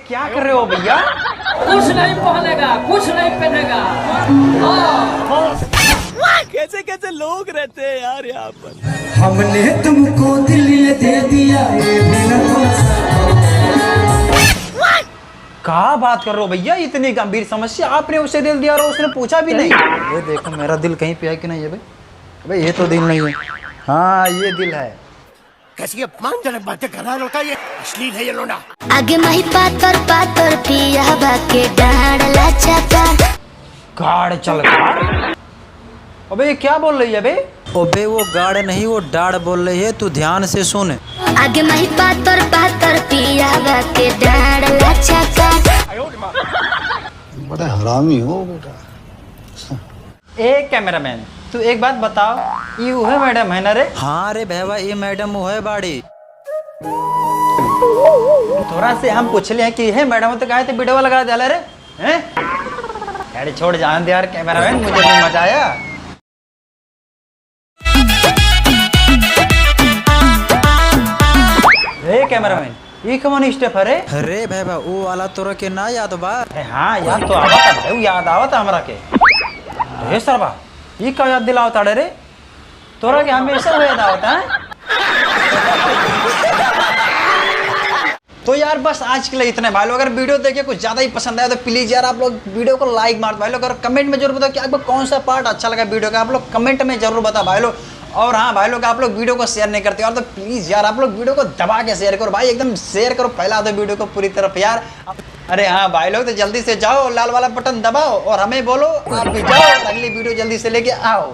क्या कर रहे हो भैया? कुछ नहीं पहनेगा, कुछ नहीं पहनेगा। कैसे कैसे लोग रहते हैं यार यहाँ पर। हमने तुमको दिल ये दे दिया, ये भी न क्या बात कर रहे हो भैया? इतनी गंभीर समस्या, आपने उसे दिल दिया और उसने पूछा भी नहीं। ये देखो मेरा दिल कहीं पे है कि नहीं है भाई? भाई ये तो दिल नहीं है। हाँ ये दिल है। कैसी अपमानजनक बातें कर रहा है लौटा, ये अश्लील है ये लोना। आगे माही पातर पातर पिया बाके डांडला चाचा गाड़ चल गाड़। अबे ये क्या बोल रही है बे? अबे वो गाड़ नहीं, वो डाड़ बोल रही है, तू ध्यान से सुन। आगे माही पातर पातर पिया बाके डांडला चाचा। बड़ा हरामी हो बेटा। ए कैमरामैन, तू एक बात बताओ, ये वो है मैडम है ना रे? हाँ रे भैया, ये मैडम वो है बाड़ी। थोड़ा से हम पूछ ले कि है मैडम तो कहे थे वीडियो लगा दिया रे हैं? अरे छोड़ जान दे यार कैमरामैन, मुझे भी मजा आया। ए कैमरामैन, ये कौन स्टेप है रे? अरे भैया वो वाला तोरा के ना याद बा? हाँ याद तो आवता भाई, याद आवता हमरा के। रे सरबा, ये क्या याद दिलावता रे? तोरा के हमेशा वो याद आवता है। तो यार बस आज के लिए इतने भाई लोग। अगर वीडियो देखे कुछ ज्यादा ही पसंद आया तो प्लीज यार आप लोग वीडियो को लाइक मार भाई लोग, और कमेंट में जरूर बताओ कि आपको कौन सा पार्ट अच्छा लगा वीडियो का, आप लोग कमेंट में जरूर बताओ भाई लोग। और हाँ भाई लोग, आप लोग वीडियो को शेयर नहीं करते और तो प्लीज यार आप लोग वीडियो को दबा के शेयर करो भाई, एकदम शेयर करो, फैला दो वीडियो को पूरी तरफ यार। अरे हाँ भाई लोग, तो जल्दी से जाओ लाल वाला बटन दबाओ और हमें बोलो आप भी जाओ, अगली वीडियो जल्दी से लेके आओ।